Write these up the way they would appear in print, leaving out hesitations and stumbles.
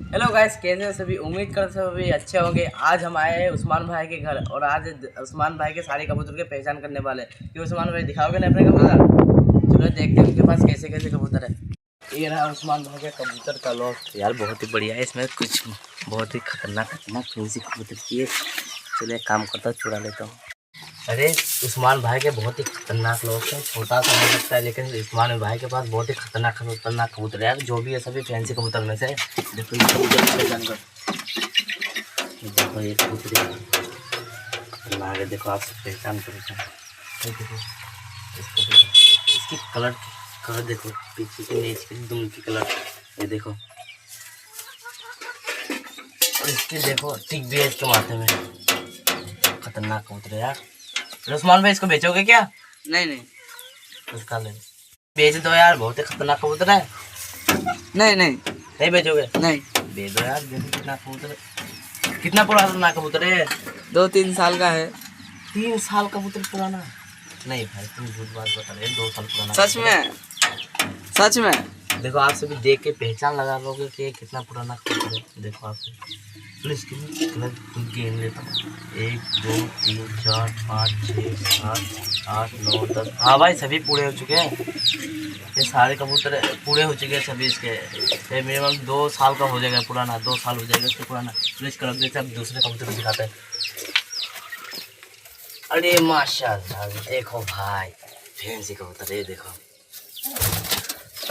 Hello guys, कैसे हैं सभी। उम्मीद करते सभी अच्छे होंगे। आज हम आए हैं उस्मान भाई के घर और आज उस्मान भाई के सारे कबूतर की पहचान करने वाले हैं। कि उस्मान भाई दिखाओगे ना अपने कबूतर? चलो देखते हैं उनके पास कैसे कैसे कबूतर है। ये रहा उस्मान भाई के कबूतर का लॉफ्ट। यार बहुत ही बढ़िया है, इसमें कुछ बहुत ही खतरनाक फैंसी कबूतर की है। चलिए काम करता हूँ, चुरा लेता हूँ। अरे उस्मान भाई के बहुत ही खतरनाक लोग हैं। छोटा सा हो सकता है लेकिन उस्मान भाई के पास बहुत ही खतरनाक कबूतर है। जो भी है सभी फैंसी कबूतर में से। देखो ये कबूतर की पहचान कर, देखो ये कबूतर खतरनाक है। देखो आप सब पहचान करो। देखो इसको देखो, इसकी कलर देखो, पीछे के नीचे की दुम की कलर ये देखो। और इसके देखो टिक भी है इसके माथे में। खतरनाक कबूतर है यार। उस्मान भाई इसको बेचोगे क्या? नहीं उसका ले बेच दो यार, बहुत ही खतरनाक कबूतर है। नहीं बेचोगे? नहीं बेच दो यार, देखो कितना कबूतर है। कितना पुराना कबूतर है? 2-3 साल का है। 3 साल कबूतर पुराना? नहीं भाई तुम झूठ बात बता रहे, 2 साल पुराना। सच में देखो आप सभी देख के पहचान लगा लोगे कि कितना पुराना कबूतर है। देखो आप सभी पुलिस की गेम लेता हूँ। 1 2 3 4 5 6 7 8 9 10। हाँ भाई सभी पूरे हो चुके हैं। ये सारे कबूतर पूरे हो चुके हैं सभी इसके। ये मिनिमम 2 साल का हो जाएगा पुराना, 2 साल हो जाएगा इसके पुराना। पुलिस कर देते अब दूसरे कबूतर को दिखाते हैं। अरे माशाल्लाह देखो भाई फैंसी कबूतर, ये देखो।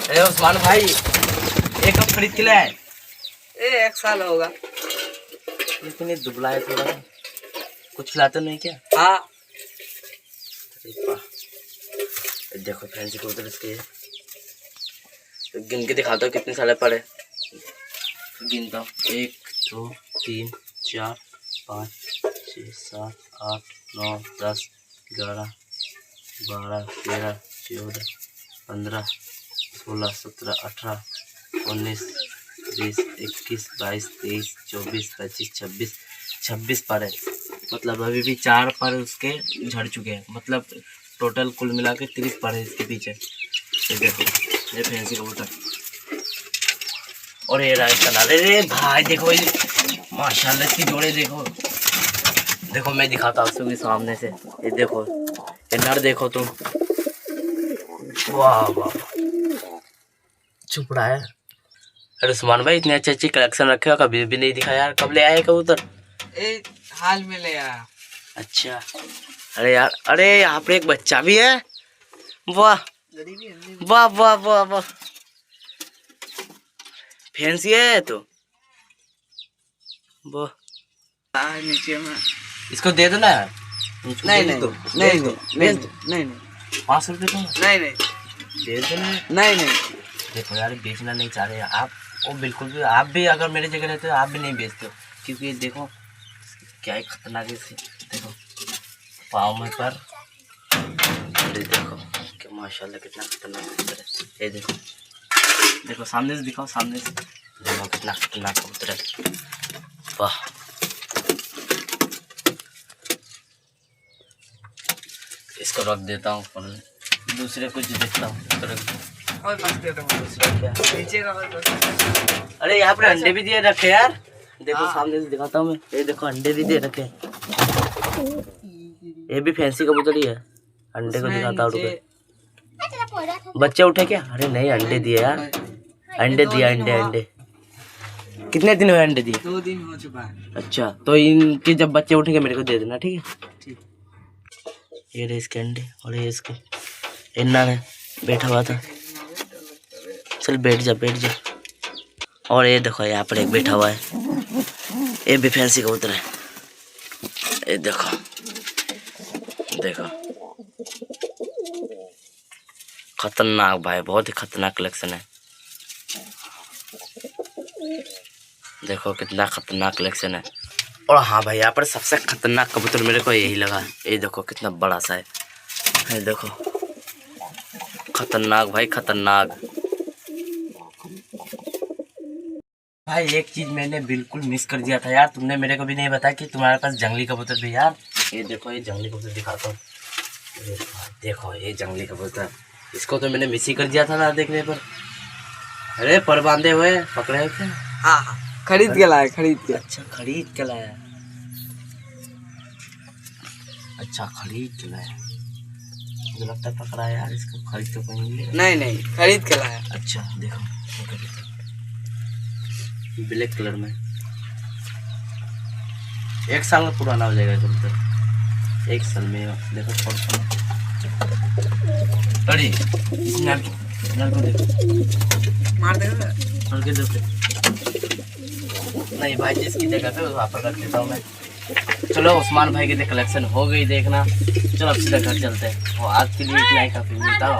अरे उस्मान भाई एक कब खरीद के लाए? 1 साल होगा। लेकिन ये दुबला है थोड़ा सा, कुछ खिलाते नहीं क्या? हाँ देखो फैंसी कबूतर इसके। तो गिन के दिखाता हूँ कितने साल पड़े। गिनता हूँ 1 2 3 4 5 6 7 8 9 10 11 12 13 14 15 16 17 18 19 20 21 22 23 24 25 26 पर है। मतलब अभी भी 4 पर उसके झड़ चुके हैं। मतलब टोटल कुल मिला के 30 पर है इसके पीछे। ये देखो ये फैंसी कबूतर। और ये राइट कलर। अरे भाई देखो ये माशाल्लाह इसकी जोड़े देखो। देखो मैं दिखाता हूँ आपको सामने से। ये देखो ये नर देखो तुम। वाह वाह चुप रहा है। अरे उस्मान भाई इतनी अच्छी कलेक्शन रखे हो, कभी भी नहीं दिखा यार। कब ले आए कबूतर? हाल में ले आया। अच्छा अरे यार, अरे यहाँ पे एक बच्चा भी है। वाह वाह वाह वाह वाह फैंसी है तो। वाह नीचे में इसको दे दो ना यार। नहीं 500 रुपये तो नहीं दे दो ना। नहीं देखो यार बेचना नहीं चाह रहे आप। वो बिल्कुल भी, आप भी अगर मेरी जगह रहते हो आप भी नहीं बेचते हो। क्योंकि देखो क्या ही खतरनाक है इससे। देखो पाँव में पर देखो कि माशाल्लाह कितना खतरनाक कबूतर है। ये देखो देखो सामने से दिखाओ, सामने से देखो कितना खतरनाक कबूतर है। वाह इसको रख देता हूँ और दूसरे कुछ देखता हूँ। और दूसरा क्या नीचे का अरे यहाँ पर अंडे भी दिए रखे यार। देखो सामने से दिखाता हूँ मैं। ये देखो अंडे भी दे रखे। ये भी फैंसी कबूतर ही है। अंडे को दिखाता हूँ। बच्चे उठे क्या? अरे नहीं अंडे दिए यार। अंडे दिया अंडे। कितने दिन हुए अंडे दिए? 2 दिन हो चुका है। अच्छा तो इनके जब बच्चे उठेंगे मेरे को दे देना, ठीक है? ये रहे इसके अंडे और ये इसके। इन्ना ने बैठा हुआ था। चल बैठ जा। और ये देखो यहाँ पर एक बैठा हुआ है। ये भी फैंसी कबूतर है। ये देखो खतरनाक भाई, बहुत ही खतरनाक कलेक्शन है। देखो कितना खतरनाक कलेक्शन है। और हाँ भाई यहाँ पर सबसे खतरनाक कबूतर मेरे को यही लगा। ये देखो कितना बड़ा सा है। ये देखो खतरनाक भाई खतरनाक। भाई एक चीज मैंने बिल्कुल मिस कर दिया था यार। तुमने मेरे को भी नहीं बताया कि तुम्हारे पास जंगली कबूतर भी यार। ये देखो ये जंगली कबूतर दिखाता हूँ। देखो ये जंगली कबूतर, इसको तो मैंने मिस ही कर दिया था ना देखने पर। अरे पर बांधे हुए पकड़े हुए। हाँ खरीद के लाया, खरीद के। अच्छा खरीद के लाया। अच्छा खरीद के लाया, मुझे लगता है पकड़ा है यार, इसको खरीद के कोई नहीं लेगा। नहीं नहीं, खरीद के लाया। अच्छा देखो ब्लैक कलर में, 1 साल में पुराना हो जाएगा कबूतर, 1 साल में। देखो अरे इस नर को देखो, मार देगा। और के देखो, नहीं भाई जिसकी जगह पे वहाँ पर रख देता हूँ मैं। चलो उस्मान भाई की कलेक्शन हो गई देखना। चलो अब सीधा घर चलते हैं, वो आज के लिए इतना ही काफी मिलता है।